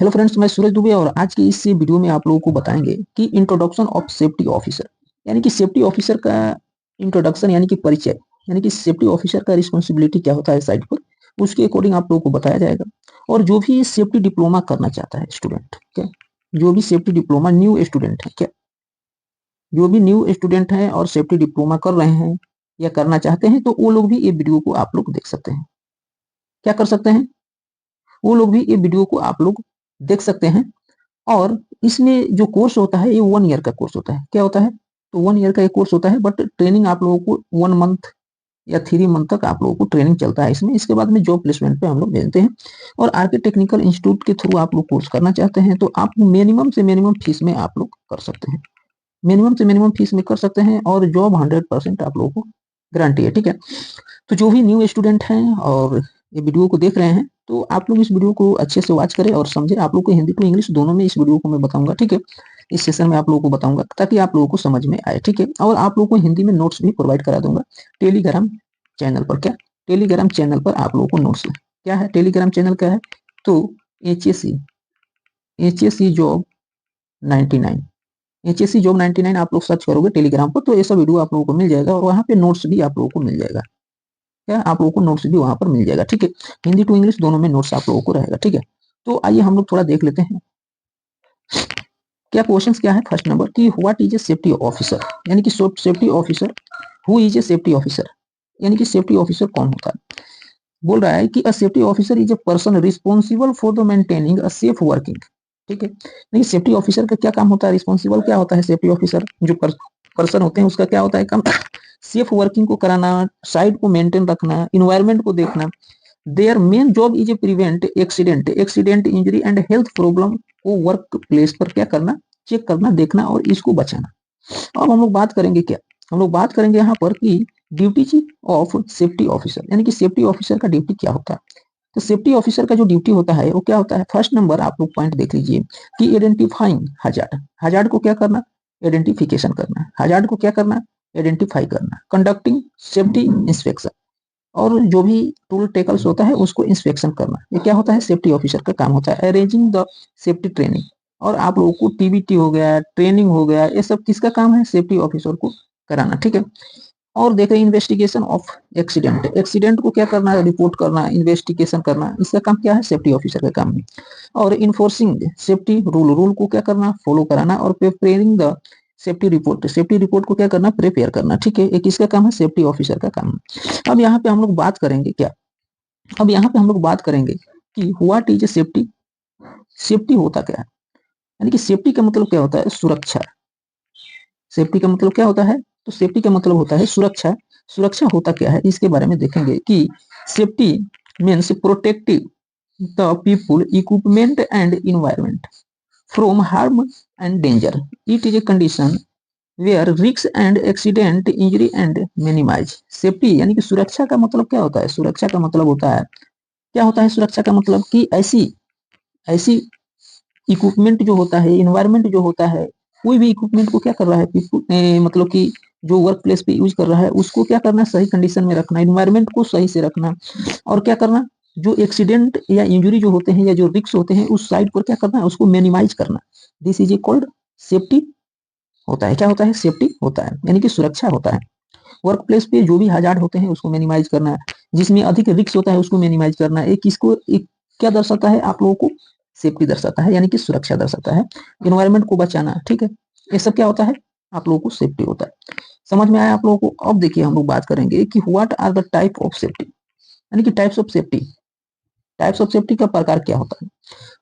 Hello friends, मैं सूरज दुबे और आज की इस वीडियो में आप लोगों को बताएंगे कि इंट्रोडक्शन ऑफ सेफ्टी ऑफिसर यानी कि सेफ्टी ऑफिसर का इंट्रोडक्शन यानी कि परिचय, यानी कि सेफ्टी ऑफिसर का रिस्पॉन्सिबिलिटी क्या होता है साइट पर, उसके अकॉर्डिंग आप लोगों को बताया जाएगा। और जो भी सेफ्टी डिप्लोमा करना चाहता है स्टूडेंट, क्या जो भी सेफ्टी डिप्लोमा न्यू स्टूडेंट है, क्या जो भी न्यू स्टूडेंट है और सेफ्टी डिप्लोमा कर रहे हैं या करना चाहते हैं, तो वो लोग भी ये वीडियो को आप लोग देख सकते हैं। क्या कर सकते हैं? वो लोग भी ये वीडियो को आप लोग देख सकते हैं। और इसमें जो कोर्स होता है ये 1 ईयर का कोर्स होता है। क्या होता है? तो 1 ईयर का एक कोर्स होता है, बट ट्रेनिंग आप लोगों को 1 मंथ या 3 मंथ तक आप लोगों को ट्रेनिंग चलता है इसमें। इसके बाद में जॉब प्लेसमेंट पे हम लोग भेजते हैं। और आरके टेक्निकल इंस्टीट्यूट के थ्रू आप लोग कोर्स करना चाहते हैं तो आप मिनिमम से मिनिमम फीस में आप लोग कर सकते हैं। मिनिमम से मिनिमम फीस में कर सकते हैं और जॉब 100% आप लोगों को गारंटी है। ठीक है, तो जो भी न्यू स्टूडेंट हैं और ये वीडियो को देख रहे हैं, तो आप लोग इस वीडियो को अच्छे से वॉच करें और समझें। आप लोग को हिंदी टू इंग्लिश दोनों में इस वीडियो को मैं बताऊंगा। ठीक है, इस सेशन में आप लोगों को बताऊंगा ताकि आप लोगों को समझ में आए। ठीक है, और आप लोगों को हिंदी में नोट्स भी प्रोवाइड करा दूंगा टेलीग्राम चैनल पर। क्या टेलीग्राम चैनल पर आप लोगों को नोट्स, क्या है टेलीग्राम चैनल क्या है? तो H S C job 99, H S C job 99 आप लोग सर्च करोगे टेलीग्राम पर, तो ऐसा वीडियो आप लोगों को मिल जाएगा और वहाँ पे नोट्स भी आप लोगों को मिल जाएगा। क्या आप लोगों को नोट्स भी वहां पर मिल जाएगा। ठीक है, हिंदी टू इंग्लिश दोनों में नोट्स आप लोगों को रहेगा। ठीक है, तो आइए हम लोग थोड़ा देख लेते हैं क्या क्वेश्चंस क्या है। फर्स्ट नंबर कि what is A safety officer, यानी कि safety officer, who is a safety officer, यानी कि सेफ्टी ऑफिसर कौन होता है। बोल रहा है कि अ safety officer is a person responsible for the maintaining a safe working. ठीक है, नहीं सेफ्टी ऑफिसर का क्या काम होता है, रिस्पॉन्सिबल क्या होता है सेफ्टी ऑफिसर जो पर्सन होते हैं उसका क्या होता है काम? सेफ वर्किंग को कराना, साइट को मेंटेन रखना, इन्वायरमेंट को देखना। Their main job is a prevent accident injury and health problem को वर्क प्लेस पर क्या करना, चेक करना, देखना और इसको बचाना। अब हम लोग बात करेंगे क्या, हम लोग बात करेंगे यहाँ पर कि ड्यूटी ऑफ सेफ्टी ऑफिसर, यानी कि सेफ्टी ऑफिसर का ड्यूटी क्या होता है। तो सेफ्टी ऑफिसर का जो ड्यूटी होता है वो क्या होता है? फर्स्ट नंबर आप लोग पॉइंट देख लीजिए कि आइडेंटिफाइंग हजार्ड, हजार्ड को क्या करना, आइडेंटिफिकेशन करना, हजार्ड को क्या करना, आइडेंटिफाई करना, कंडक्टिंग सेफ्टी इंस्पेक्शन, और जो भी टूल टेकल्स होता है उसको इंस्पेक्शन करना। ये क्या होता है? सेफ्टी ऑफिसर का काम होता है। अरेंजिंग द सेफ्टी ट्रेनिंग, और आप लोगों को टीबीटी हो गया, ट्रेनिंग हो गया, ये सब किसका काम है? सेफ्टी ऑफिसर को कराना। ठीक है, और देख रहे इन्वेस्टिगेशन ऑफ एक्सीडेंट, एक्सीडेंट को क्या करना है? रिपोर्ट करना, इन्वेस्टिगेशन करना, इसका काम क्या है? सेफ्टी ऑफिसर का काम है। और इन्फोर्सिंग सेफ्टी रूल, रूल को क्या करना? फॉलो कराना। और preparing the safety report, safety report को क्या करना? प्रिपेयर करना। ठीक है, ये किसका काम है? सेफ्टी ऑफिसर का काम है। अब यहाँ पे हम लोग बात करेंगे क्या, अब यहाँ पे हम लोग बात करेंगे कि what is A safety, safety होता क्या है, यानी कि सेफ्टी का मतलब क्या होता है? सुरक्षा। सेफ्टी का मतलब क्या होता है? तो सेफ्टी का मतलब होता है सुरक्षा। सुरक्षा होता क्या है इसके बारे में देखेंगे कि safety means protective the people, equipment and environment from harm and danger. It is a condition where risk and accident injury and minimize. Safety यानी कि सुरक्षा का मतलब क्या होता है? सुरक्षा का मतलब होता है, क्या होता है सुरक्षा का मतलब? कि ऐसी ऐसी इक्विपमेंट जो होता है, इन्वायरमेंट जो होता है, कोई भी इक्विपमेंट को क्या कर रहा है मतलब कि जो वर्क प्लेस पे यूज कर रहा है उसको क्या करना? सही कंडीशन में रखना, इन्वायरमेंट को सही से रखना। और क्या करना? जो एक्सीडेंट या इंजुरी जो होते हैं या जो रिस्क होते हैं उस साइड पर क्या करना है? उसको मिनिमाइज करना। This is a called safety होता है। क्या होता है? सेफ्टी होता है, यानी कि सुरक्षा होता है। वर्क प्लेस पे जो भी हजार्ड होते हैं उसको मिनिमाइज करना, जिसमें अधिक रिस्क होता है उसको मिनिमाइज करना। एक इसको एक क्या दर्शाता है आप लोगों को? सेफ्टी दर्शाता है, यानी कि सुरक्षा दर्शाता है। इन्वायरमेंट को बचाना, ठीक है, ये सब क्या होता है? आप लोगों को सेफ्टी होता है। समझ में आया आप लोगों को? अब देखिए हम लोग बात करेंगे कि what are the type of safety, यानी कि types of safety, types of safety का प्रकार क्या होता है।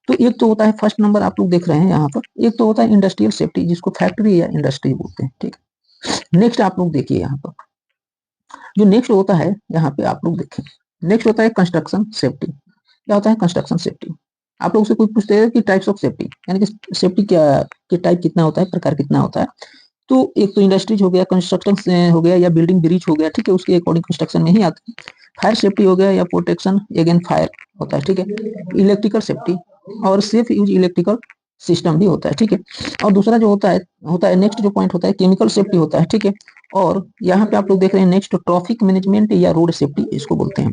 तो एक तो होता है, फर्स्ट नंबर आप लोग देख रहे हैं यहाँ पर, एक तो होता है इंडस्ट्रियल सेफ्टी जिसको फैक्ट्री या इंडस्ट्री बोलते हैं। ठीक है, नेक्स्ट आप लोग देखिए यहाँ पर जो नेक्स्ट होता है, यहाँ पे आप लोग देखें, नेक्स्ट होता है कंस्ट्रक्शन सेफ्टी। क्या होता है कंस्ट्रक्शन सेफ्टी? आप लोग से कोई पूछते हैं कि टाइप्स ऑफ सेफ्टी, यानी कि सेफ्टी क्या के टाइप कितना होता है, प्रकार कितना होता है। तो एक तो इंडस्ट्रीज हो गया, कंस्ट्रक्शन हो गया, या बिल्डिंग ब्रिज हो गया, ठीक है, उसके अकॉर्डिंग कंस्ट्रक्शन में ही आता है। फायर सेफ्टी हो गया या प्रोटेक्शन अगेन फायर होता है। ठीक है, इलेक्ट्रिकल सेफ्टी और सेफ यूज इलेक्ट्रिकल सिस्टम भी होता है। ठीक है, और दूसरा जो होता है नेक्स्ट जो पॉइंट होता है केमिकल सेफ्टी होता है। ठीक है, और यहाँ पे आप लोग देख रहे हैं नेक्स्ट ट्रैफिक मैनेजमेंट या रोड सेफ्टी इसको बोलते हैं।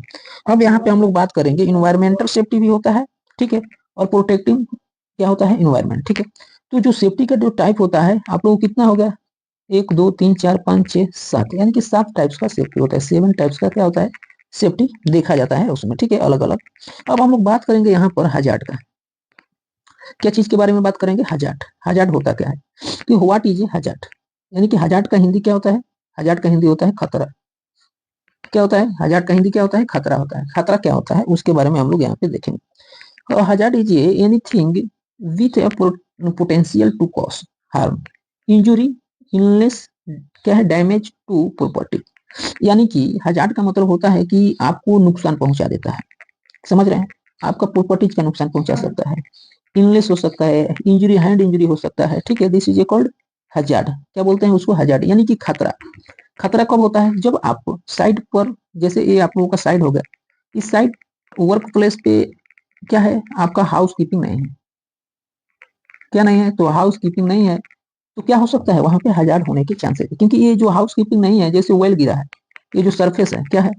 अब यहाँ पे हम लोग बात करेंगे इन्वायरमेंटल सेफ्टी भी होता है। ठीक है, और प्रोटेक्टिंग क्या होता है, इन्वायरमेंट। ठीक है, तो जो सेफ्टी का जो टाइप होता है आप लोगों को कितना हो गया, 1 2 3 4 5 6 7, यानी कि 7 टाइप्स का सेफ्टी होता है, 7 टाइप्स का क्या होता है, सेफ्टी देखा जाता है उसमें। ठीक है, अलग अलग। अब हम लोग बात करेंगे यहाँ पर हजार्ड का। क्या चीज के बारे में बात करेंगे, हजार्ड। हजार्ड होता क्या है कि व्हाट इज ए हजार्ड, यानी कि हजार्ड का हिंदी क्या होता है, हजार्ड का हिंदी होता है खतरा। क्या होता है हजार्ड का हिंदी, क्या होता है, खतरा होता है। खतरा क्या होता है उसके बारे में हम लोग यहाँ पे देखेंगे। और hazard is anything with a potential to cause harm, injury, illness, क्या है, डैमेज टू प्रॉपर्टी। यानी कि हजार्ड का मतलब होता है कि आपको नुकसान पहुंचा देता है, समझ रहे हैं, आपका प्रॉपर्टीज का नुकसान पहुंचा सकता है, इलनेस हो सकता है, इंजरी, हैंड इंजरी हो सकता है। ठीक है, दिस इज कॉल्ड हजार्ड। क्या बोलते हैं उसको, हजार्ड, यानी कि खतरा। खतरा कब होता है, जब आप साइड पर, जैसे ये आप लोगों का साइड हो गया, इस साइड वर्क प्लेस पे क्या है, आपका हाउस कीपिंग नहीं है, क्या नहीं है, तो हाउस कीपिंग नहीं है, तो क्या हो सकता है वहां पे हजार्ड होने के चांसेस है। क्योंकि ये जो हाउस कीपिंग नहीं है, जैसे ऑयल गिरा है, ये जो सरफेस है क्या है,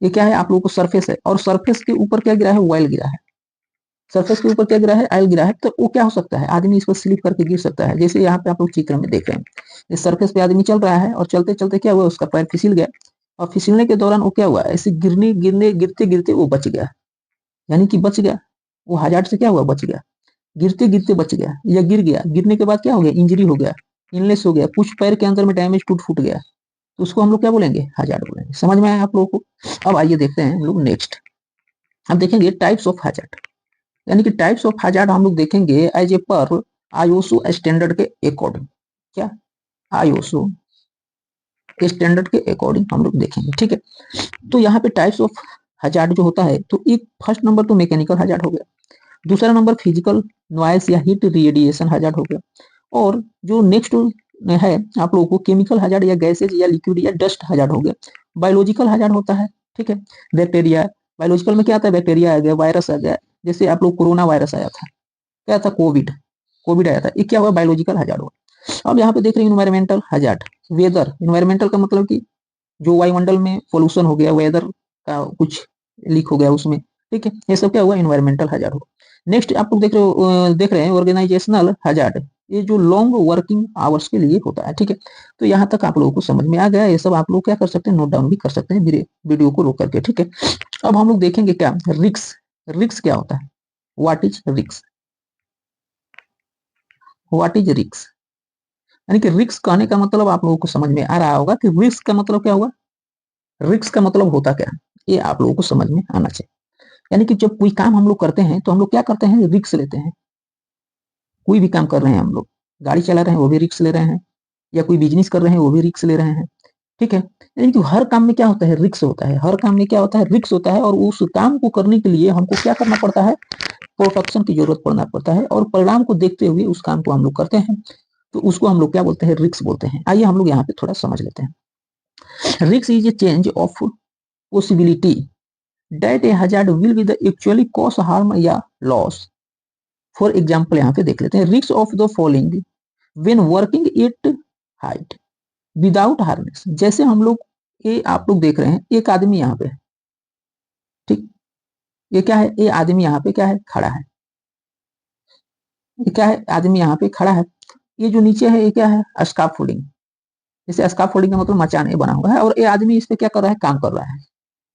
ये क्या है आप लोगों को सरफेस है, और सरफेस के ऊपर क्या गिरा है, ऑयल गिरा है। सरफेस के ऊपर क्या गिरा है, ऑयल गिरा है, तो वो क्या हो सकता है, आदमी इस पर स्लिप करके गिर सकता है। जैसे यहाँ पे आप लोग चित्र में देख रहे हैं, इस सरफेस पे आदमी चल रहा है और चलते चलते क्या हुआ, उसका पैर फिसल गया, और फिसलने के दौरान वो क्या हुआ, ऐसे गिरने गिरने गिरते गिरते वो बच गया, यानी कि बच गया, वो हजार्ड से क्या हुआ, बच गया, गिरते गिरते बच गया, या गिर गया, गिरने के बाद क्या हो गया, इंजरी हो गया, इलनेस हो गया, कुछ पैर के अंदर में डैमेज, टूट फूट गया, तो उसको हम लोग क्या बोलेंगे, हजार्ड बोलेंगे। समझ में आया आप लोगों को। अब आइए देखते हैं हम लोग नेक्स्ट, अब देखेंगे टाइप्स ऑफ हजार्ड। यानी कि टाइप्स ऑफ हजार्ड हम लोग देखेंगे एज ए पर आईओसो स्टैंडर्ड के अकॉर्डिंग। क्या, आईओसो स्टैंडर्ड के अकॉर्डिंग हम लोग देखेंगे। ठीक है, तो यहाँ पे टाइप्स ऑफ हजार्ड जो होता है, तो एक फर्स्ट नंबर तो मैकेनिकल हजार्ड हो गया, दूसरा नंबर फिजिकल नॉइस या हीट रेडिएशन हजार्ड हो गया, और जो नेक्स्ट है आप लोगों को केमिकल हजार्ड या गैसेज या लिक्विड या डस्ट हजार्ड हो गया। बायोलॉजिकल हजार्ड होता है, ठीक है, बैक्टीरिया, बायोलॉजिकल में क्या आता है, बैक्टीरिया आ गया, वायरस आ गया, जैसे आप लोग कोरोना वायरस आया था, क्या था, कोविड, कोविड आया था, ये क्या हुआ, बायोलॉजिकल हजार्ड हुआ। अब यहाँ पे देख रहे हैं इन्वायरमेंटल हजार्ड, वेदर, इन्वायरमेंटल का मतलब कि जो वायुमंडल में पोल्यूशन हो गया, वेदर का कुछ लीक हो गया उसमें, ठीक है, ये सब क्या हुआ, इन्वायरमेंटल हजार्ड हुआ। नेक्स्ट आप लोग देख रहे हैं ऑर्गेनाइजेशनल हजार्ड, ये जो लॉन्ग वर्किंग आवर्स के लिए होता है। ठीक है, तो यहाँ तक आप लोगों को समझ में आ गया, ये सब आप लोग क्या कर सकते हैं, नोट डाउन भी कर सकते हैं वीडियो को रोक करके। ठीक है, अब हम लोग देखेंगे क्या, रिक्स। रिक्स क्या होता है, व्हाट इज रिक्स, व्हाट इज रिक्स, यानी कि रिक्स कहने का मतलब आप लोगों को समझ में आ रहा होगा कि रिस्क का मतलब क्या होगा, रिक्स का मतलब होता क्या है, ये आप लोगों को समझ में आना चाहिए। यानी कि जब कोई काम हम लोग करते हैं तो हम लोग क्या करते हैं, रिक्स लेते हैं। कोई भी काम कर रहे हैं हम लोग, गाड़ी चला रहे हैं वो भी रिक्स ले रहे हैं, या कोई बिजनेस कर रहे हैं वो भी रिक्स ले रहे हैं। ठीक है, यानी कि हर काम में क्या होता है, रिक्स होता है, हर काम में क्या होता है, रिक्स होता है, और उस काम को करने के लिए हमको क्या करना पड़ता है, प्रोटेक्शन की जरूरत पड़ना पड़ता है, और परिणाम को देखते हुए उस काम को हम लोग करते हैं, तो उसको हम लोग क्या बोलते हैं, रिक्स बोलते हैं। आइए हम लोग यहाँ पे थोड़ा समझ लेते हैं। रिक्स is a change of possibility that A hazard will be the actually cause harm या लॉस। फॉर एग्जाम्पल यहाँ पे देख लेते हैं, रिक्स of the following when working it height without harness. जैसे हम लोग, ये आप लोग देख रहे हैं, एक आदमी यहाँ पे, ठीक, ये क्या है, ये आदमी यहाँ पे क्या है, खड़ा है, ये क्या है, आदमी यहाँ पे खड़ा है, ये जो नीचे है ये क्या है, स्काफ फोल्डिंग, जैसे स्काफ फोल्डिंग का मतलब मचान ये बना हुआ है, और ये आदमी इस पे क्या कर रहा है, काम कर रहा है,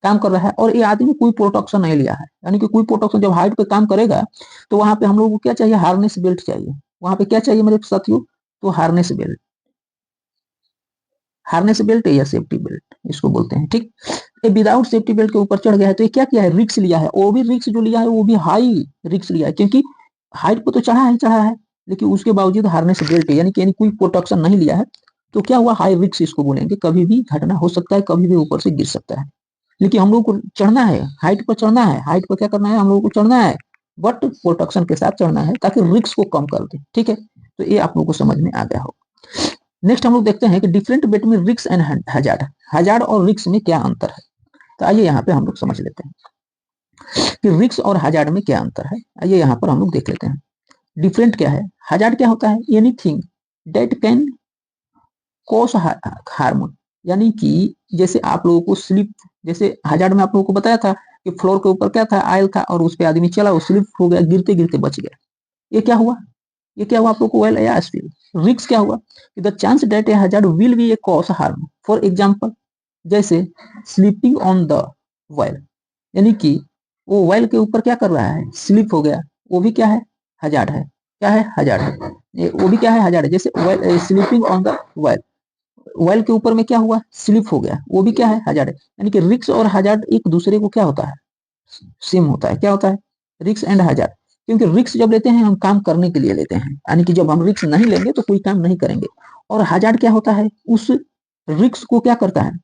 काम कर रहा है, और ये आदमी कोई प्रोटेक्शन नहीं लिया है। यानी कि कोई प्रोटेक्शन, जब हाइट पे काम करेगा तो वहां पे हम लोग को क्या चाहिए, हार्नेस बेल्ट चाहिए, वहां पे क्या चाहिए मेरे साथियों, तो हार्नेस बेल्ट, हार्नेस बेल्ट या सेफ्टी बेल्ट इसको बोलते हैं। ठीक, ये विदाउट सेफ्टी बेल्ट के ऊपर चढ़ गया है, तो ये क्या किया है, रिक्स लिया है, वो भी रिक्स जो लिया है वो भी हाई रिक्स लिया है, क्योंकि हाइट पे तो चढ़ा है, चढ़ा है, लेकिन उसके बावजूद हार्नेस बेल्ट यानी कोई प्रोटेक्शन नहीं लिया है, तो क्या हुआ, हाई रिक्स इसको बोलेंगे, कभी भी घटना हो सकता है, कभी भी ऊपर से गिर सकता है। लेकिन हम लोग को चढ़ना है, हाइट पर चढ़ना है, हाइट पर क्या करना है, हम लोग को चढ़ना है, बट प्रोटेक्शन के साथ चढ़ना है, ताकि रिक्स को कम कर दे। ठीक है, तो ये आप लोग को समझ में आ गया हो। नेक्स्ट हम लोग देखते हैं कि डिफरेंट बिटवीन रिक्स एंड हजार्ड, हजार्ड और रिक्स में क्या अंतर है। तो आइए यहाँ पे हम लोग समझ लेते हैं कि रिक्स और हजार्ड में क्या अंतर है। आइए यहाँ पर हम लोग देख लेते हैं, डिफरेंट क्या है, हजार्ड क्या होता है, anything that can cause harm, यानी कि जैसे आप लोगों को स्लिप जैसे हजार्ड में आप लोगों को बताया था कि फ्लोर के ऊपर क्या था, आयल था, और उस पर आदमी चला, वो स्लिप हो गया, गिरते गिरते बच गया। ये क्या हुआ, ये क्या हुआ आप लोग को, वेल या स्पिल। रिक्स क्या हुआ कि the chance that a hazard will be a cause harm, for example जैसे स्लीपिंग ऑन द वेल, यानी कि वो वेल के ऊपर क्या कर रहा है, स्लिप हो गया, वो भी क्या है, हजार्ड है। क्या है, हजार्ड है। वो भी क्या है, हजार्ड है। जैसे well, sleeping on the well, well के ऊपर में क्या हुआ, स्लिप हो गया, वो भी क्या है, हजार्ड है। यानी कि रिक्स और हजार्ड एक दूसरे को क्या होता है, सेम होता है। क्या होता है, रिक्स एंड हजार्ड। क्योंकि रिक्स जब लेते हैं हम काम करने के लिए लेते हैं, यानी कि जब हम रिक्स नहीं लेंगे तो कोई काम नहीं करेंगे। और हजार्ड क्या होता है, उस रिक्स को क्या करता है,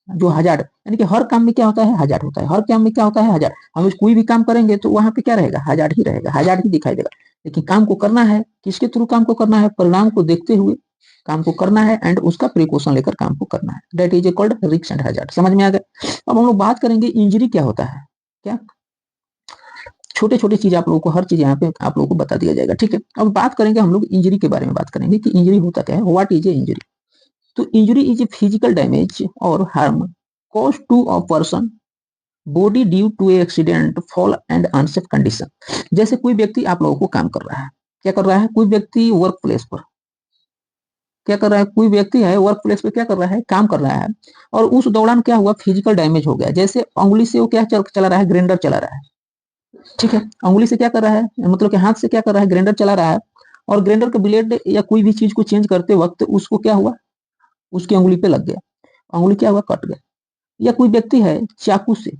जो हजार्ड, यानी कि हर काम में क्या होता है, हजार्ड होता है। हर काम में क्या होता है, हजार्ड। हम कोई भी काम करेंगे तो वहां पे क्या रहेगा, हजार्ड ही रहेगा, हजार्ड ही दिखाई देगा। लेकिन काम को करना है, किसके थ्रू काम को करना है, परिणाम को देखते हुए काम को करना है, एंड उसका प्रिकॉशन लेकर काम को करना है। दैट इज कॉल्ड रिक्स एंड हजार्ड। समझ में आ गया। अब हम लोग बात करेंगे इंजरी क्या होता है। क्या, छोटे छोटे चीज आप लोगों को, हर चीज यहाँ पे आप लोगों को बता दिया जाएगा, ठीक है। अब बात करेंगे हम लोग इंजरी के बारे में, बात करेंगे कि इंजरी होता क्या है, व्हाट इज ए इंजरी। तो injury is a physical damage or harm cause to a person body due to accident, fall and unsafe condition. जैसे कोई व्यक्ति आप लोगों को काम कर रहा है, क्या कर रहा है, कोई व्यक्ति वर्क प्लेस पर क्या कर रहा है, कोई व्यक्ति है वर्क प्लेस पे क्या कर रहा है, काम कर रहा है, और उस दौरान क्या हुआ, फिजिकल डैमेज हो गया। जैसे उंगली से वो क्या चला रहा है, ग्राइंडर चला रहा है, ठीक है। उंगली से क्या कर रहा है, मतलब कि हाथ से क्या कर रहा है, ग्राइंडर चला रहा है, और ग्राइंडर का ब्लेड या कोई भी चीज को चेंज करते वक्त उसको क्या हुआ, उसकी उंगली पे लग गया, उंगली क्या हुआ, कट गया। या कोई व्यक्ति है चाकू से,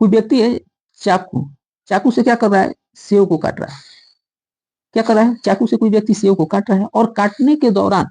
कोई व्यक्ति है चाकू चाकू से क्या कर रहा है, सेव को काट रहा है। क्या कर रहा है, चाकू से कोई व्यक्ति सेव को काट रहा है, और काटने के दौरान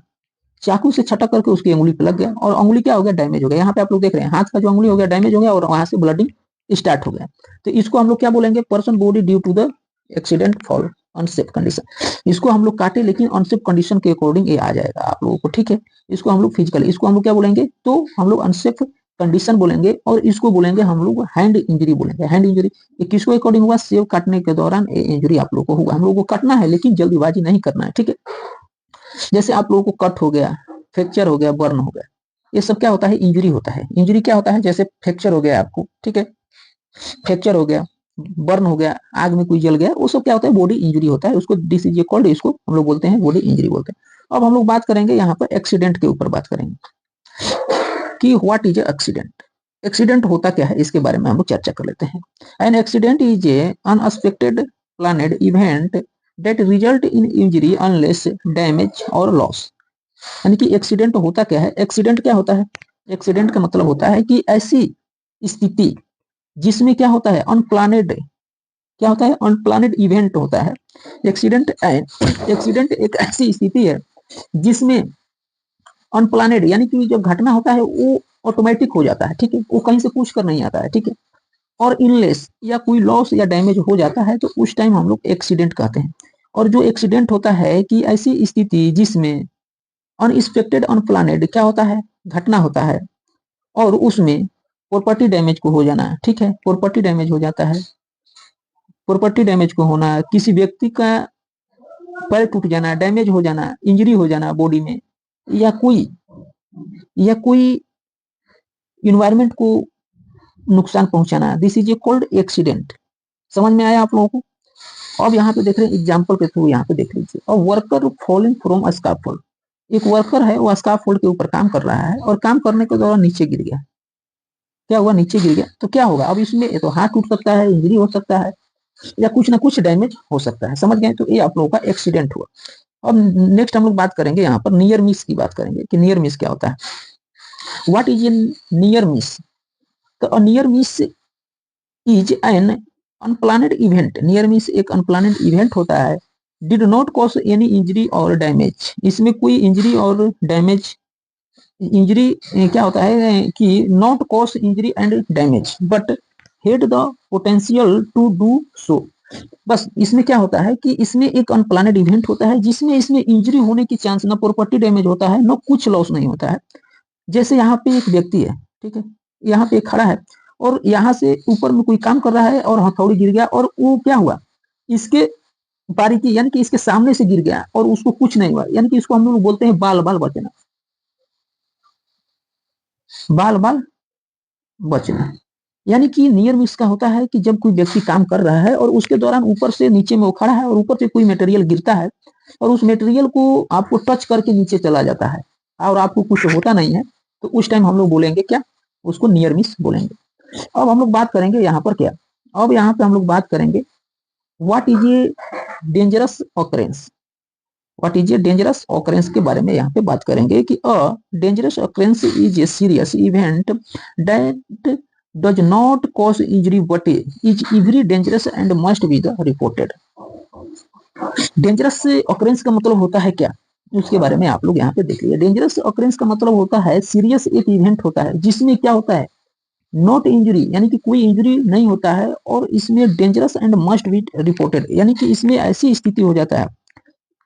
चाकू से छटक करके उसकी उंगली पे लग गया, और उंगली क्या हो गया, डैमेज हो गया। यहाँ पे आप लोग देख रहे हैं हाथ का जो उंगली हो गया डैमेज हो गया, और वहां से ब्लडिंग स्टार्ट हो गया। तो इसको हम लोग क्या बोलेंगे, person body due to the accident, fall, unsafe condition. इसको हम लोग काटे लेकिन अनसेफ कंडीशन के अकॉर्डिंग ये आ जाएगा आप लोगों को, ठीक है। इसको हम लोग फिजिकल, इसको हम लोग क्या बोलेंगे, तो हम लोग अनसेफ कंडीशन बोलेंगे, और इसको बोलेंगे हम लोग हैंड इंजरी बोलेंगे। हैंड इंजरी ये किसको अकॉर्डिंग हुआ, सेव काटने के दौरान ये इंजरी आप लोग को हुआ। हम लोग को काटना है लेकिन जल्दीबाजी नहीं करना है, ठीक है। जैसे आप लोगों को कट हो गया, फ्रैक्चर हो गया, बर्न हो गया, ये सब क्या होता है, इंजरी होता है। इंजरी क्या होता है, जैसे फ्रैक्चर हो गया आपको, ठीक है, फ्रैक्चर हो गया, बर्न हो गया, आग में कोई जल गया, वो सब क्या होता है, बॉडी इंजरी होता है। उसको डिसीज कॉल्ड, इसको हम लोग बोलते हैं बॉडी इंजरी बोलते हैं। अब हम लोग बात करेंगे यहाँ पर एक्सीडेंट के ऊपर बात करेंगे कि व्हाट इज एक्सीडेंट। एक्सीडेंट होता क्या है, इसके बारे में हम लोग चर्चा कर लेते हैं। An accident is a unexpected planned event that result in injury unless damage or loss. यानी कि एक्सीडेंट होता क्या है, एक्सीडेंट क्या होता है, एक्सीडेंट का मतलब होता है कि ऐसी स्थिति जिसमें क्या होता है, अनप्लानेड, क्या होता है, अनप्लानेड इवेंट होता है। एक्सीडेंट एक्सीडेंट एक ऐसी स्थिति है जिसमें अनप्लानेड, यानी कि जब घटना होता है वो ऑटोमेटिक हो जाता है, ठीक है, वो कहीं से पूछ कर नहीं आता है, ठीक है। और इनलेस या कोई लॉस या डैमेज हो जाता है तो उस टाइम हम लोग एक्सीडेंट कहते हैं। और जो एक्सीडेंट होता है कि ऐसी स्थिति जिसमें अनएक्सपेक्टेड अनप्लानेड क्या होता है, घटना होता है, और उसमें प्रॉपर्टी डैमेज को हो जाना, ठीक है, प्रॉपर्टी डैमेज हो जाता है, प्रॉपर्टी डैमेज को होना, किसी व्यक्ति का पैर टूट जाना, डैमेज हो जाना, इंजरी हो जाना बॉडी में, या कोई इन्वायरमेंट को नुकसान पहुंचाना, this is a called accident. समझ में आया आप लोगों को। अब यहाँ पे देख रहे हैं एग्जाम्पल के थ्रू, यहाँ पे देख लीजिए। और वर्कर फॉलिंग फ्रॉम स्काफोल्ड, एक वर्कर है वो स्काफोल्ड के ऊपर काम कर रहा है, और काम करने के दौरान नीचे गिर गया। क्या हुआ, नीचे गिर गया, तो क्या होगा, अब इसमें तो हाथ टूट सकता है, इंजरी हो सकता है, या कुछ ना कुछ डैमेज हो सकता है। समझ गए, तो ये आप लोगों का एक्सीडेंट हुआ। अब नेक्स्ट हम लोग बात करेंगे यहाँ पर नियर मिस की बात करेंगे कि नियर मिस क्या होता है, what is a near miss. तो near miss is an unplanned event, near miss एक अनप्लानेड इवेंट होता है, did not cause any injury or damage, इसमें कोई इंजरी और डैमेज, इंजरी क्या होता है कि not cause injury and damage but had the potential to do so. बस इसमें क्या होता है कि इसमें एक अनप्लानेड इवेंट होता है जिसमें इसमें इंजरी होने की चांस, ना प्रॉपर्टी डैमेज होता है, ना कुछ लॉस नहीं होता है। जैसे यहाँ पे एक व्यक्ति है, ठीक है, यहाँ पे एक खड़ा है, और यहाँ से ऊपर में कोई काम कर रहा है और हथौड़ी गिर गया, और वो क्या हुआ, इसके बारीकी, यानी कि इसके सामने से गिर गया और उसको कुछ नहीं हुआ, यानी कि इसको हम लोग बोलते हैं बाल बाल बचना, बाल बाल बचना। यानी कि नियर मिस का होता है कि जब कोई व्यक्ति काम कर रहा है और उसके दौरान ऊपर से नीचे में वो खड़ा है और ऊपर से कोई मटेरियल गिरता है और उस मटेरियल को आपको टच करके नीचे चला जाता है और आपको कुछ होता नहीं है, तो उस टाइम हम लोग बोलेंगे क्या, उसको नियर मिस बोलेंगे। अब हम लोग बात करेंगे यहाँ पर क्या, अब यहाँ पे हम लोग बात करेंगे what is a dangerous occurrence. What is a dangerous occurrence के बारे में यहाँ पे बात करेंगे कि a dangerous occurrence is a serious event that does not cause injury but is every dangerous and must be the reported. Dangerous occurrence का मतलब होता है क्या, उसके बारे में आप लोग यहाँ पे देख लीजिए। डेंजरस ऑकरेंस का मतलब होता है सीरियस एक इवेंट होता है जिसमें क्या होता है, नॉट इंजरी यानी कि कोई इंजरी नहीं होता है, और इसमें dangerous and must be reported यानी कि इसमें ऐसी स्थिति हो जाता है।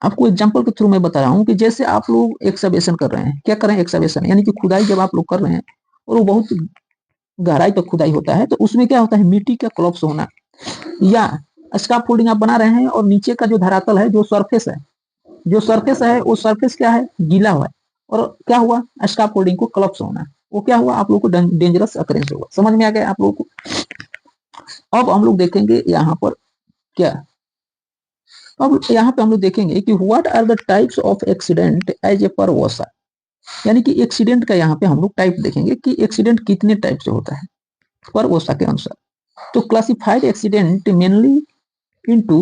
आपको एग्जांपल के थ्रू मैं बता रहा हूँ कि जैसे आप लोग एक्सकवेशन कर रहे हैं, क्या कर रहे हैं, एक्सकवेशन यानी कि खुदाई जब आप लोग कर रहे हैं और वो बहुत गहराई तक खुदाई होता है, तो उसमें क्या होता है, मिट्टी का क्लॉप्स होना, या स्काफ फोल्डिंग आप बना रहे हैं और नीचे का जो धरातल है, जो सरफेस है, जो सरफेस है वो सरफेस क्या है, गीला हुआ है, और क्या हुआ, स्काफ फोल्डिंग को क्लॉप्स होना, वो क्या हुआ, आप लोग को डेंजरस अकरेंस होगा। समझ में आ गया आप लोगों को। अब हम लोग देखेंगे यहाँ पर क्या, अब यहाँ पे हम लोग देखेंगे कि what are the types of accident as a per versa. यानी कि एक्सीडेंट का यहाँ पे हम लोग टाइप देखेंगे कि एक्सीडेंट कितने टाइप से होता है पर वर्सा के अनुसार। तो classified accident mainly into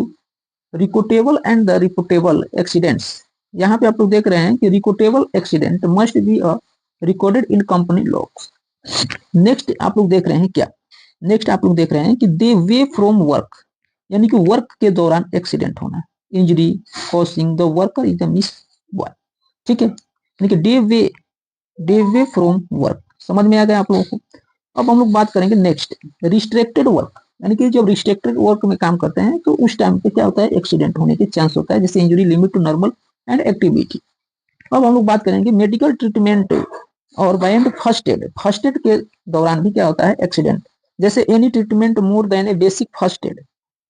reportable and the reportable accidents. यहाँ पे आप लोग देख रहे हैं कि reportable accident must be a recorded in company logs. Next आप लोग देख रहे हैं क्या, नेक्स्ट आप लोग देख रहे हैं कि दे वे फ्रॉम वर्क, यानी कि वर्क के दौरान एक्सीडेंट होना, injury causing the worker is the miss boy. ठीक है, यानी कि डे वे फ्रॉम वर्क। समझ में आ गया आप लोगों को। अब हम लोग बात करेंगे नेक्स्ट, रिस्ट्रिक्टेड वर्क, यानी कि जब रिस्ट्रिक्टेड वर्क में काम करते हैं तो उस टाइम पे क्या होता है, एक्सीडेंट होने के चांस होता है, जैसे injury limit to normal and activity. अब हम लोग बात करेंगे मेडिकल ट्रीटमेंट और by first aid. First aid के दौरान भी क्या होता है, एक्सीडेंट, जैसे any treatment more than a basic first aid.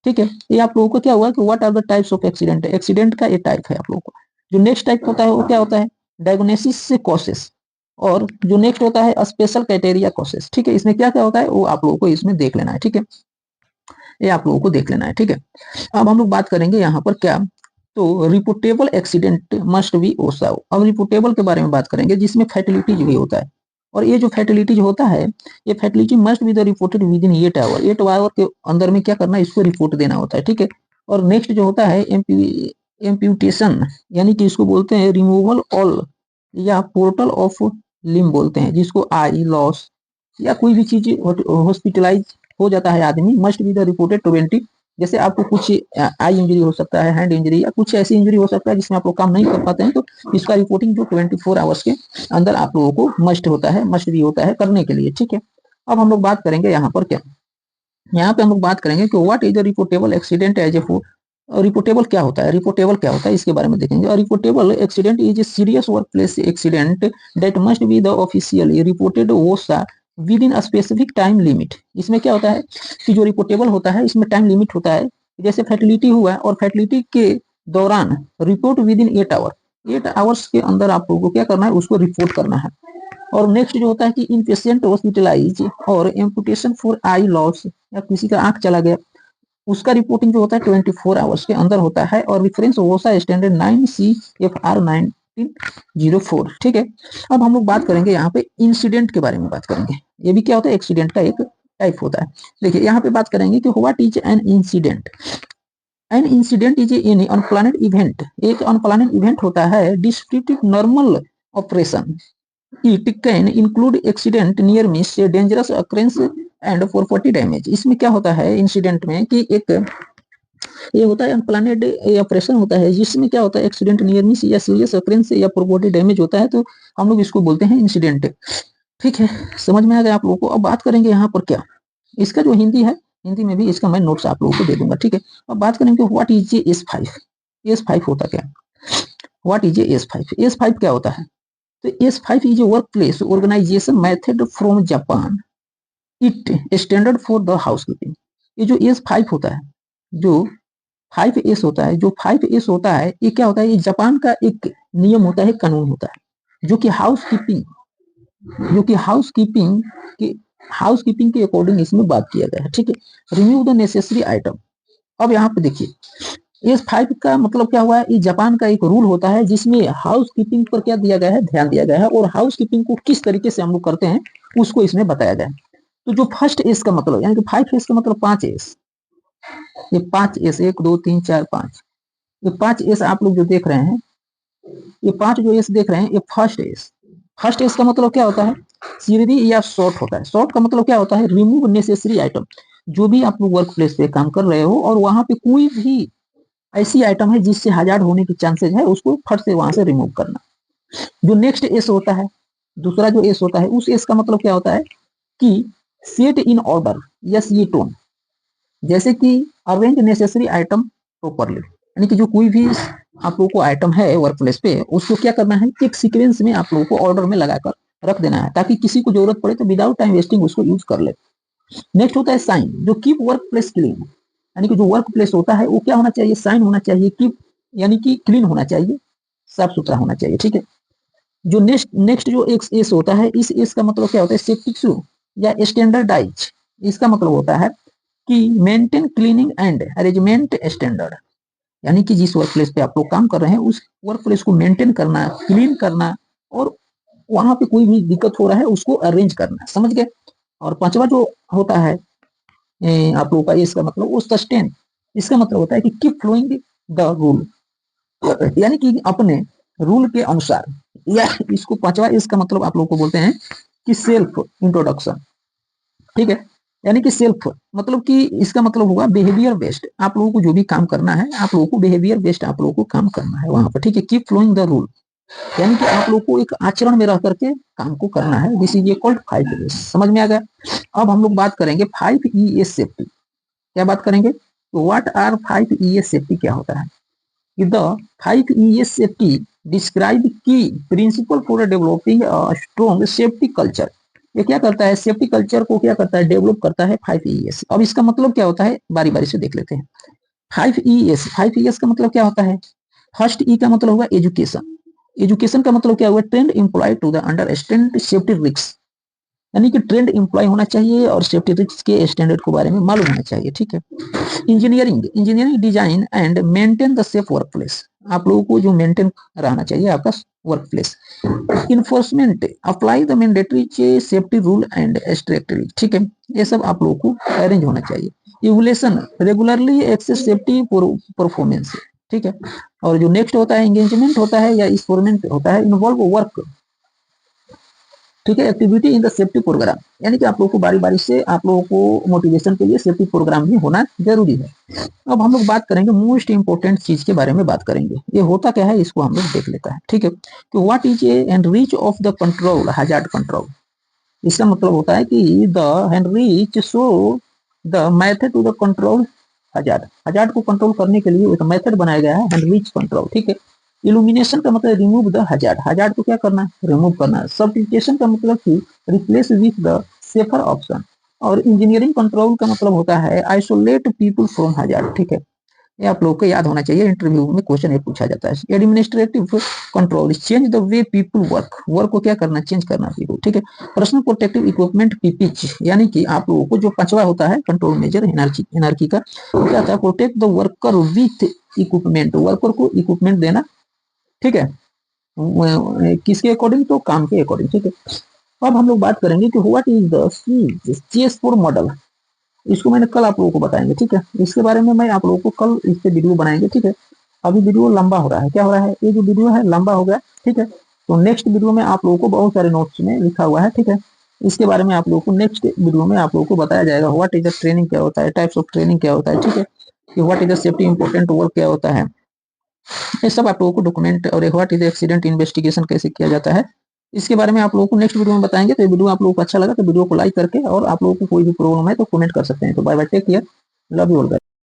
ठीक है, ये आप लोगों को क्या हुआ कि what are the types of accident, accident का ये टाइप है आप लोगों को। जो नेक्स्ट टाइप होता है वो क्या होता है, डायग्नोसिस से कॉसेस, और जो नेक्स्ट होता है स्पेशल क्राइटेरिया कॉसेस। ठीक है, इसमें क्या क्या होता है वो आप लोगों को इसमें देख लेना है। ठीक है, ये आप लोगों को देख लेना है। ठीक है, अब हम लोग बात करेंगे यहाँ पर क्या, तो रिपोर्टेबल एक्सीडेंट मस्ट बी ओसा। अब रिपोर्टेबल के बारे में बात करेंगे जिसमें फैटिलिटी भी होता है, और ये जो फैटिलिटी होता है, ये fatality must be the reported within 8 hour. 8 hour के अंदर में क्या करना है, इसको रिपोर्ट देना होता है। ठीक है, और नेक्स्ट जो होता है एम्प्यूटेशन, यानी कि इसको बोलते हैं रिमूवल ऑल या पोर्टल ऑफ लिम बोलते हैं, जिसको आई लॉस या कोई भी चीज हॉस्पिटलाइज हो जाता है आदमी, मस्ट बी द रिपोर्टेड 20। जैसे आपको कुछ आई इंजरी हो सकता है, हैंड इंजरी, या कुछ ऐसी इंजरी हो सकता है जिसमें आप लोग काम नहीं कर पाते हैं, तो इसका रिपोर्टिंग जो 24 आवर्स के अंदर आप लोगों को मस्ट होता है, मस्ट भी होता है करने के लिए। ठीक है, अब हम लोग बात करेंगे यहाँ पर क्या, यहाँ पे हम लोग बात करेंगे कि what is the reportable accident as a reportable क्या होता है, रिपोर्टेबल क्या होता है इसके बारे में देखेंगे। और reportable accident is a serious workplace accident that must be the officially reported OSHA within specific time limit. इसमें क्या होता है कि जो रिपोर्टेबल होता है इसमें टाइम लिमिट होता है, जैसे फैटिलिटी हुआ और फैटिलिटी के दौरान report within 8 hour, 8 hours के अंदर आप लोगों को क्या करना है, उसको रिपोर्ट करना है। और नेक्स्ट जो होता है कि इन पेशेंट हॉस्पिटलाइज और एम्पुटेशन फॉर आई लॉस, या किसी का आंख चला गया, उसका रिपोर्टिंग जो होता है 24 आवर्स के अंदर होता है, और रेफरेंस ओसा स्टैंडर्ड 9 CFR 1904। ठीक है, अब हम लोग बात करेंगे यहाँ पे इंसिडेंट के बारे में बात करेंगे। ये भी क्या होता है, एक्सीडेंट का एक टाइप होता है। देखिए यहाँ पे बात करेंगे कि what is an incident. An incident is any unplanned event, एक अनप्लान्ड इवेंट होता है descriptive normal operation. It can include accident, near miss, dangerous occurrences and property damage. इसमें क्या होता है इंसिडेंट में कि एक ये होता है अनप्लानेड ऑपरेशन होता है, जिसमें क्या होता है एक्सीडेंट, नियर मिस या सीरियस अक्रेंस या प्रॉपर्टी डैमेज होता है, तो हम लोग इसको बोलते हैं इंसिडेंट। ठीक है, समझ में आ गया आप लोगों को। अब बात करेंगे यहाँ पर क्या, इसका जो हिंदी है, हिंदी में भी इसका मैं नोट्स आप लोगों को दे दूंगा। ठीक है, अब बात करेंगे what is A S5। S5 होता क्या, what is A S5। S5 क्या होता है, तो S5 is a work place organisation method from Japan, it standard for the housekeeping. ये जो S5 होता है, जो 5S होता है, जो 5S होता है, ये क्या होता है, ये जापान का एक नियम होता है, कानून होता है, जो कि हाउस कीपिंग, जो कि हाउस कीपिंग के हाउस कीपिंग के अकॉर्डिंग इसमें बात किया गया है, ठीक है। Remove the necessary item. अब यहाँ पे देखिए, एस 5 का मतलब क्या हुआ है, ये जापान का एक रूल होता है जिसमें हाउस कीपिंग पर क्या दिया गया है, ध्यान दिया गया है, और हाउस कीपिंग को किस तरीके से हम लोग करते हैं उसको इसमें बताया गया है। तो जो फर्स्ट एस का मतलब यानी कि 5 एस का मतलब 5 एस, ये 5 एस, 1 2 3 4 5, ये 5 एस आप लोग जो देख रहे हैं, ये 5 जो एस देख रहे हैं, ये फर्स्ट एस। फर्स्ट एस का मतलब क्या होता है, सीधी या शॉर्ट होता है। शॉर्ट का मतलब क्या होता है, रिमूव नेसेसरी आइटम। जो भी आप लोग वर्क प्लेस पे काम कर रहे हो और वहां पे कोई भी ऐसी आइटम है जिससे हजार्ड होने की चांसेस है, उसको फट से वहां से रिमूव करना। जो नेक्स्ट एस होता है, दूसरा जो एस होता है, उस एस का मतलब क्या होता है कि सेट इन ऑर्डर, यस ये टोन, जैसे कि अरेंज नेसेसरी आइटम प्रॉपरली, यानी कि जो कोई भी आप लोगों को आइटम है वर्क प्लेस पे, उसको क्या करना है, एक सीक्वेंस में आप लोगों को ऑर्डर में लगाकर रख देना है, ताकि किसी को जरूरत पड़े तो विदाउट टाइम वेस्टिंग उसको यूज कर ले। नेक्स्ट होता है साइन, जो कीप वर्क प्लेस क्लीन, यानी कि जो वर्क प्लेस होता है वो क्या होना चाहिए, साइन होना चाहिए, कीप यानी कि क्लीन होना चाहिए, साफ सुथरा होना चाहिए, ठीक है। जो नेक्स्ट नेक्स्ट जो एक एस होता है, इस एस का मतलब क्या होता है, सेफ्टी शू या स्टैंडर्डाइज। इसका मतलब होता है कि maintain cleaning and arrangement standard, यानी कि जिस वर्क प्लेस पे आप लोग काम कर रहे हैं उस वर्क प्लेस को मेंटेन करना, क्लीन करना, और वहां पे कोई भी दिक्कत हो रहा है उसको अरेंज करना, समझ गए। और पांचवा जो होता है आप लोगों का, इसका मतलब वो सस्टेन, इसका मतलब होता है कि कीप फ्लोइंग द रूल, यानी कि अपने रूल के अनुसार, या इसको पांचवा इसका मतलब आप लोगों को बोलते हैं कि सेल्फ इंट्रोडक्शन, ठीक है। यानी कि सेल्फ मतलब कि इसका मतलब होगा बिहेवियर बेस्ड, आप लोगों को जो भी काम करना है आप लोगों को बिहेवियर बेस्ड आप लोगों को काम करना है वहां पर, ठीक है। कीप फ्लोइंग द रूल, यानी कि आप लोग को एक आचरण में रह करके काम को करना है। दिस इज कॉल्ड 5 एस, समझ में आ गया। अब हम लोग बात करेंगे 5 ES सेफ्टी। क्या बात करेंगे, तो व्हाट आर 5 ES सेफ्टी, क्या होता है। The 5 ES safety describe key principle for developing strong safety culture. ये क्या करता है, सेफ्टी कल्चर को क्या करता है, डेवलप करता है 5 ES। अब इसका मतलब क्या होता है, बारी बारी से देख लेते हैं। 5 ES का मतलब क्या होता है, फर्स्ट ई का मतलब होगा एजुकेशन। एजुकेशन का मतलब क्या हुआ, trained employ to the understand safety risk, यानी कि ट्रेंड एम्प्लॉय होना चाहिए और सेफ्टी रिस्क के स्टैंडर्ड के बारे में मालूम होना चाहिए, ठीक है। Engineering, engineering design and maintain the safe work place, आप लोगों को जो मेंटेन रहना चाहिए आपका work place. Enforcement, apply the mandatory safety rule and strictly, ठीक है। ये सब आप लोगों को अरेंज होना चाहिए। Evolution, regularly access safety performance, ठीक है। और जो नेक्स्ट होता है एंगेजमेंट होता है या एक्सपेरिमेंट होता है, इन्वॉल्व वर्क, ठीक है, activity in the safety program, यानी कि आप लोगों को बारी बारी से आप लोगों को मोटिवेशन के लिए सेफ्टी प्रोग्राम भी होना जरूरी है। अब हम लोग बात करेंगे मोस्ट इंपोर्टेंट चीज के बारे में बात करेंगे, ये होता क्या है इसको हम लोग देख लेता है, ठीक है। तो what is a end reach of the control, hazard control. इसका मतलब होता है कि the end reach show the method to the control hazard, hazard को कंट्रोल करने के लिए एक मेथड बनाया गया है, एंड रीच कंट्रोल, ठीक है। इल्यूमिनेशन का मतलब रिमूव द हजार्ड, हजार्ड को क्या करना है, रिमूव करना है। सब्स्टिट्यूशन का मतलब कि replace with the safer option. और इंजीनियरिंग कंट्रोल का मतलब होता है आइसोलेट पीपल फ्रॉम हजार्ड, ठीक है। ये आप लोगों को याद होना चाहिए, इंटरव्यू में क्वेश्चन ये पूछा जाता है। Administrative control, change the way people work, work को क्या करना, चेंज करना पीपल, ठीक है। पर्सनल प्रोटेक्टिव इक्विपमेंट पीपीच, यानी कि आप लोगों को जो पांचवा होता है कंट्रोल मेजर एनर्जी का, वो क्या था, protect the worker with equipment, worker को इक्विपमेंट देना, ठीक है, किसके अकॉर्डिंग, तो काम के अकॉर्डिंग, ठीक है। अब हम लोग बात करेंगे कि what is the chess for model, इसको मैंने कल आप लोगों को बताएंगे, ठीक है। इसके बारे में मैं आप लोगों को कल इस पे वीडियो बनाएंगे, ठीक है। अभी वीडियो लंबा हो रहा है, क्या हो रहा है, ये जो वीडियो है लंबा हो गया, ठीक है। तो नेक्स्ट वीडियो में आप लोगों को बहुत सारे नोट्स में लिखा हुआ है, ठीक है। इसके बारे में आप लोगों को नेक्स्ट वीडियो में आप लोगों को बताया जाएगा। व्हाट इज द ट्रेनिंग क्या होता है, टाइप्स ऑफ ट्रेनिंग क्या होता है, ठीक है, कि what is the safety important work क्या होता है, ये सब आप लोगों को डॉक्यूमेंट, और व्हाट इज एक्सीडेंट इन्वेस्टिगेशन कैसे किया जाता है, इसके बारे में आप लोगों को नेक्स्ट वीडियो में बताएंगे। तो ये वीडियो आप लोगों को अच्छा लगा तो वीडियो को लाइक करके, और आप लोगों को कोई भी प्रॉब्लम है तो कमेंट कर सकते हैं। तो bye bye, take care, love you all.